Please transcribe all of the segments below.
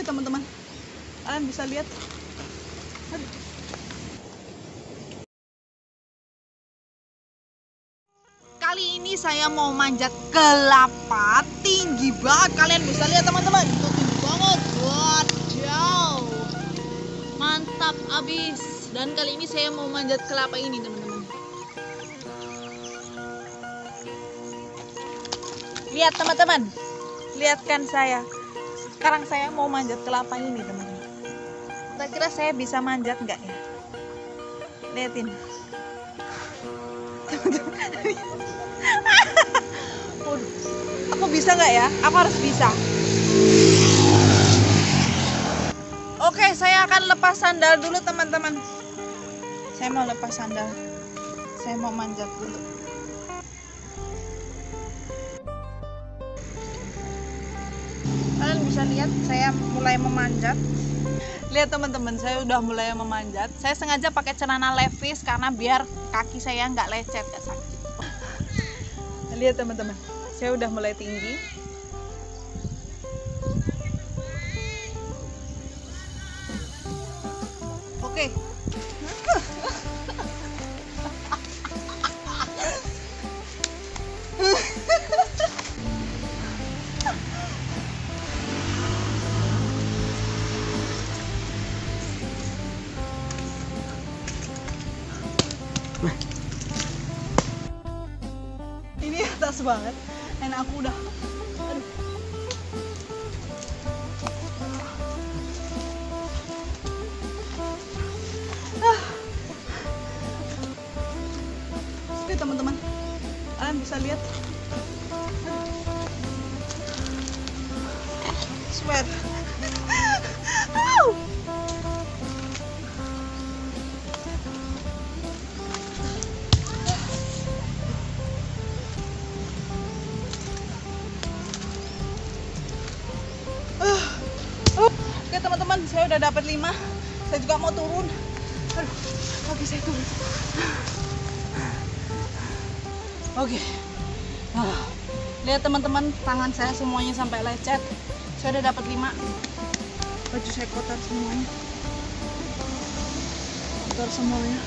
teman-teman, kalian bisa lihat. Kali ini saya mau manjat kelapa tinggi banget. Kalian bisa lihat teman-teman, itu tinggi banget. Wow, mantap abis. Dan kali ini saya mau manjat kelapa ini teman-teman. Lihat teman-teman, lihat kan saya. Sekarang saya mau manjat kelapa ini teman-teman. Kira-kira saya bisa manjat nggak ya? Lihatin. Aku bisa nggak ya? Aku harus bisa. Oke, saya akan lepas sandal dulu teman-teman. Saya mau lepas sandal. Saya mau manjat dulu. Kalian bisa lihat saya mulai memanjat. Lihat teman-teman, saya udah mulai memanjat. Saya sengaja pakai celana levis karena biar kaki saya nggak lecet, nggak sakit. Lihat teman-teman, saya udah mulai tinggi. Oke. Ini atas banget, dan aku udah, aduh. Oke teman-teman, kalian bisa lihat. Sweat. Oke teman-teman, saya udah dapat 5. Saya juga mau turun. Aduh, kaki saya turun. Oke. Lihat teman-teman, tangan saya semuanya sampai lecet. Saya udah dapat 5. Baju saya kotor semuanya. Kotor semuanya.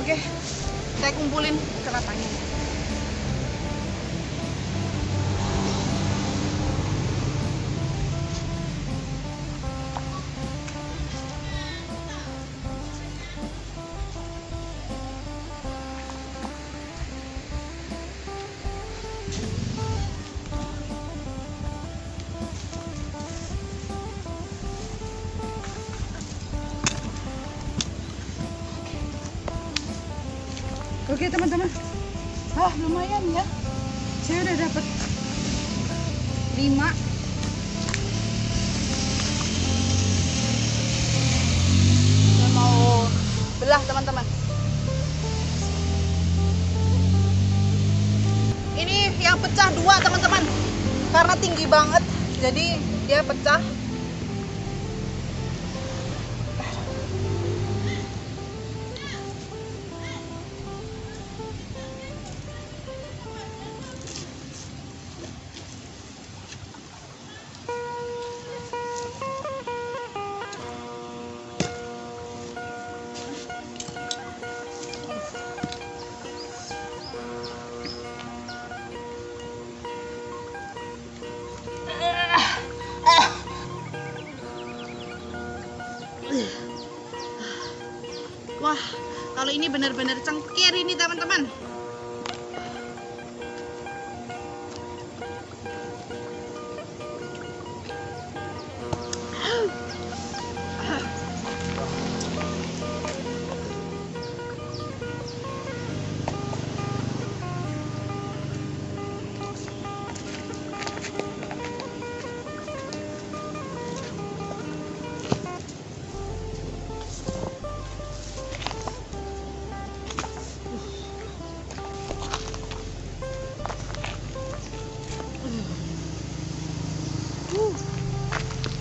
Oke, saya kumpulin kelapanya. Oke teman-teman, lumayan ya. Saya udah dapat 5. Saya mau belah teman-teman. Ini yang pecah 2 teman-teman, karena tinggi banget, jadi dia pecah. Wah, kalau ini benar-benar cengkir ini teman-teman.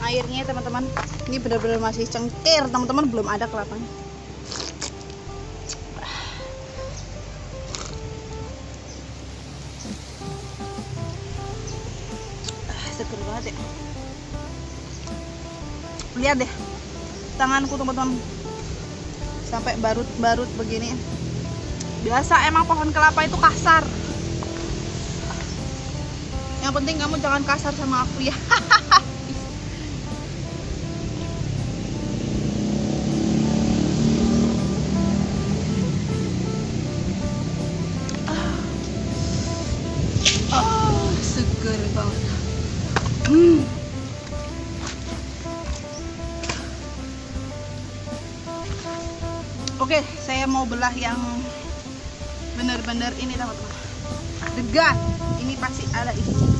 Airnya teman-teman, ini benar-benar masih cengkir teman-teman, belum ada kelapanya. Seger banget ya. Lihat deh tanganku teman-teman, sampai barut-barut begini. Biasa emang pohon kelapa itu kasar. Yang penting kamu jangan kasar sama aku ya. Seger banget. Oke, saya mau belah yang bener-bener ini teman-teman. Degan, ini pasti ada isi.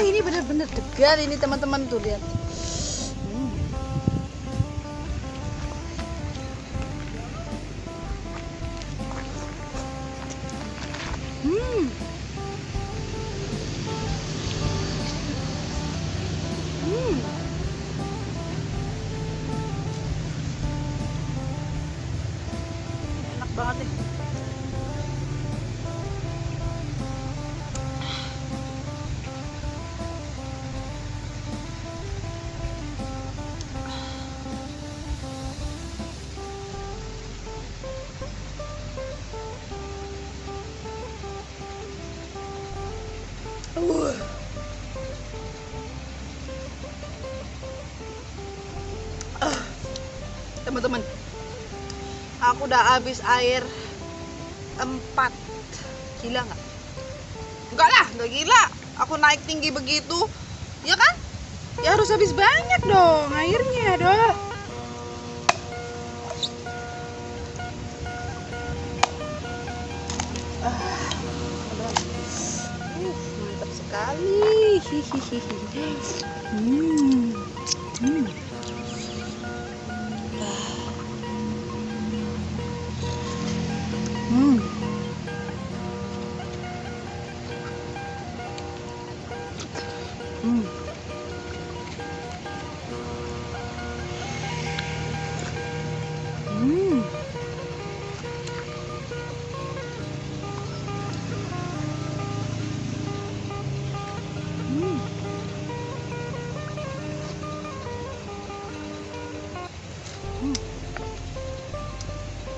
Ini bener-bener degan ini teman-teman tuh, lihat. Enak banget deh. Teman-teman, aku udah habis air 4. Gila nggak? Enggak lah, nggak gila. Aku naik tinggi begitu, ya kan? Ya harus habis banyak dong airnya dong. Mantap sekali.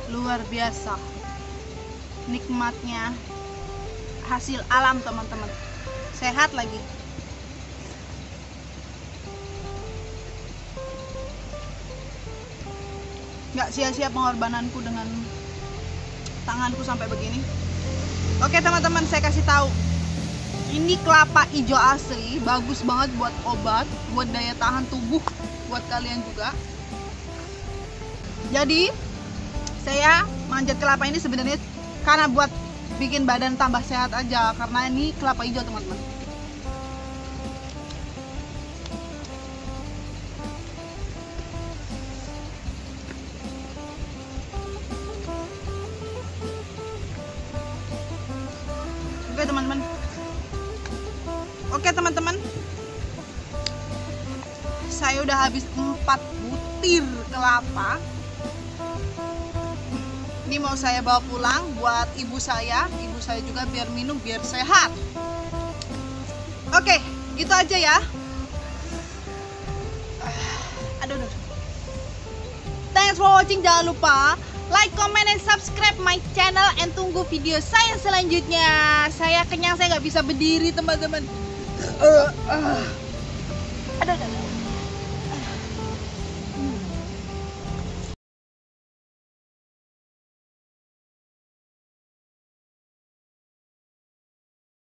Luar biasa nikmatnya hasil alam teman-teman, sehat lagi. Nggak sia-sia pengorbananku dengan tanganku sampai begini. Oke teman-teman, saya kasih tahu, ini kelapa hijau asli, bagus banget buat obat, buat daya tahan tubuh, buat kalian juga. Jadi saya manjat kelapa ini sebenarnya karena buat bikin badan tambah sehat aja, karena ini kelapa hijau teman-teman. Oke teman-teman, saya udah habis 4 butir kelapa. Ini mau saya bawa pulang buat ibu saya juga biar minum, biar sehat. Oke, gitu aja ya. Aduh. Thanks for watching. Jangan lupa like, comment, and subscribe my channel, and tunggu video saya selanjutnya. Saya kenyang, saya nggak bisa berdiri teman-teman. Aduh.